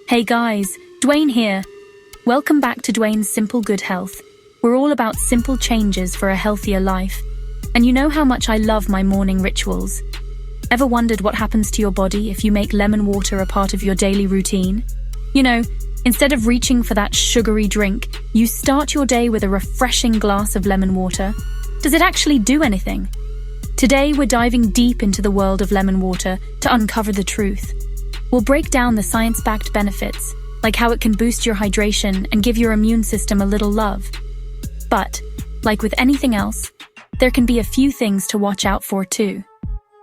Hey guys, Dwayne here. Welcome back to Dwayne's Simple Good Health. We're all about simple changes for a healthier life. And you know how much I love my morning rituals. Ever wondered what happens to your body if you make lemon water a part of your daily routine? You know, instead of reaching for that sugary drink, you start your day with a refreshing glass of lemon water. Does it actually do anything? Today we're diving deep into the world of lemon water to uncover the truth. We'll break down the science-backed benefits, like how it can boost your hydration and give your immune system a little love. But, like with anything else, there can be a few things to watch out for too.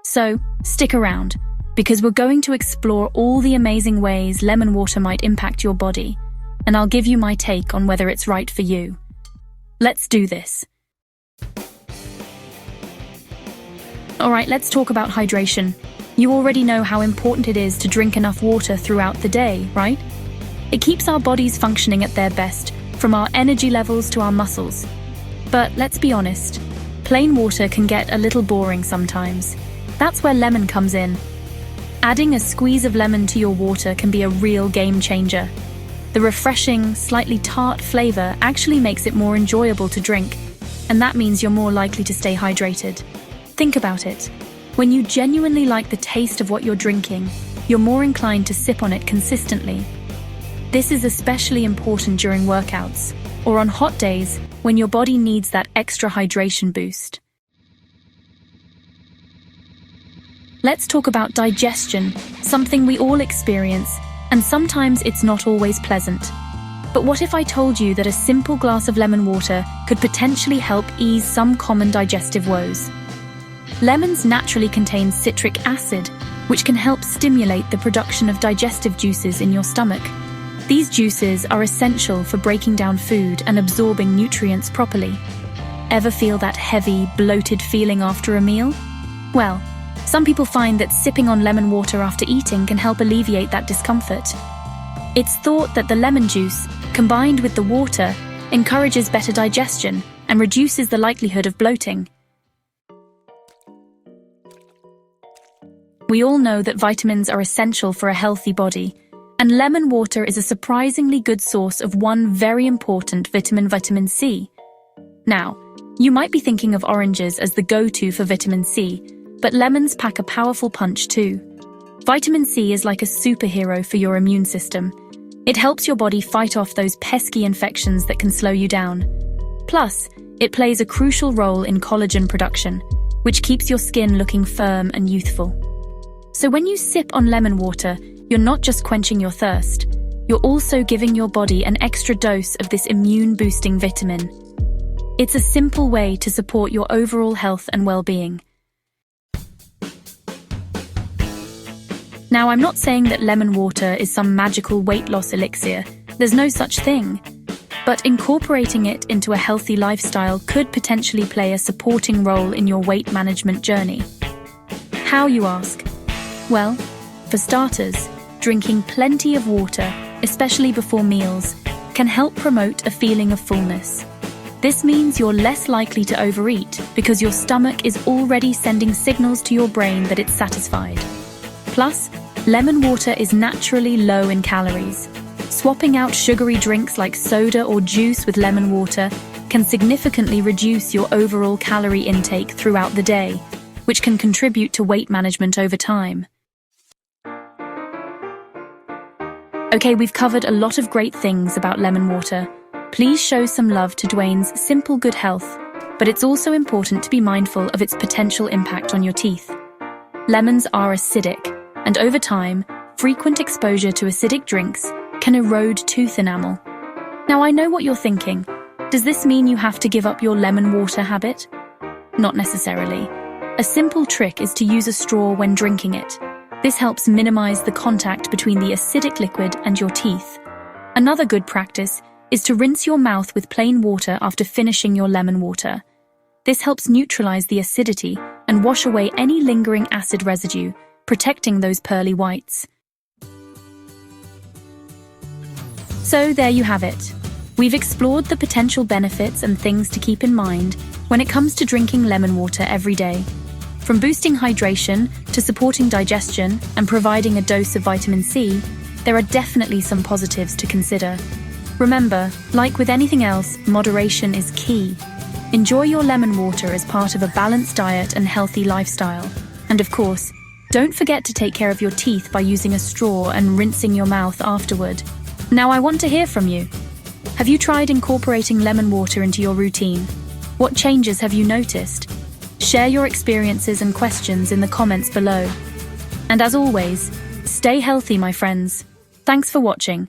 So, stick around, because we're going to explore all the amazing ways lemon water might impact your body, and I'll give you my take on whether it's right for you. Let's do this. Alright, let's talk about hydration. You already know how important it is to drink enough water throughout the day, right? It keeps our bodies functioning at their best, from our energy levels to our muscles. But let's be honest, plain water can get a little boring sometimes. That's where lemon comes in. Adding a squeeze of lemon to your water can be a real game changer. The refreshing, slightly tart flavor actually makes it more enjoyable to drink, and that means you're more likely to stay hydrated. Think about it. When you genuinely like the taste of what you're drinking, you're more inclined to sip on it consistently. This is especially important during workouts or on hot days when your body needs that extra hydration boost. Let's talk about digestion, something we all experience, and sometimes it's not always pleasant. But what if I told you that a simple glass of lemon water could potentially help ease some common digestive woes? Lemons naturally contain citric acid, which can help stimulate the production of digestive juices in your stomach. These juices are essential for breaking down food and absorbing nutrients properly. Ever feel that heavy, bloated feeling after a meal? Well, some people find that sipping on lemon water after eating can help alleviate that discomfort. It's thought that the lemon juice, combined with the water, encourages better digestion and reduces the likelihood of bloating. We all know that vitamins are essential for a healthy body, and lemon water is a surprisingly good source of one very important vitamin C. Now, you might be thinking of oranges as the go-to for vitamin C, but lemons pack a powerful punch too. Vitamin C is like a superhero for your immune system. It helps your body fight off those pesky infections that can slow you down. Plus, it plays a crucial role in collagen production, which keeps your skin looking firm and youthful. So when you sip on lemon water, you're not just quenching your thirst, you're also giving your body an extra dose of this immune-boosting vitamin. It's a simple way to support your overall health and well-being. Now, I'm not saying that lemon water is some magical weight loss elixir. There's no such thing. But incorporating it into a healthy lifestyle could potentially play a supporting role in your weight management journey. How, you ask? Well, for starters, drinking plenty of water, especially before meals, can help promote a feeling of fullness. This means you're less likely to overeat because your stomach is already sending signals to your brain that it's satisfied. Plus, lemon water is naturally low in calories. Swapping out sugary drinks like soda or juice with lemon water can significantly reduce your overall calorie intake throughout the day, which can contribute to weight management over time. Okay, we've covered a lot of great things about lemon water. Please show some love to Dwayne's Simple Good Health, but it's also important to be mindful of its potential impact on your teeth. Lemons are acidic, and over time, frequent exposure to acidic drinks can erode tooth enamel. Now, I know what you're thinking. Does this mean you have to give up your lemon water habit? Not necessarily. A simple trick is to use a straw when drinking it. This helps minimize the contact between the acidic liquid and your teeth. Another good practice is to rinse your mouth with plain water after finishing your lemon water. This helps neutralize the acidity and wash away any lingering acid residue, protecting those pearly whites. So there you have it. We've explored the potential benefits and things to keep in mind when it comes to drinking lemon water every day. From boosting hydration to supporting digestion and providing a dose of vitamin C, there are definitely some positives to consider. Remember, like with anything else, moderation is key. Enjoy your lemon water as part of a balanced diet and healthy lifestyle. And of course, don't forget to take care of your teeth by using a straw and rinsing your mouth afterward. Now I want to hear from you. Have you tried incorporating lemon water into your routine? What changes have you noticed? Share your experiences and questions in the comments below. And as always, stay healthy, my friends. Thanks for watching.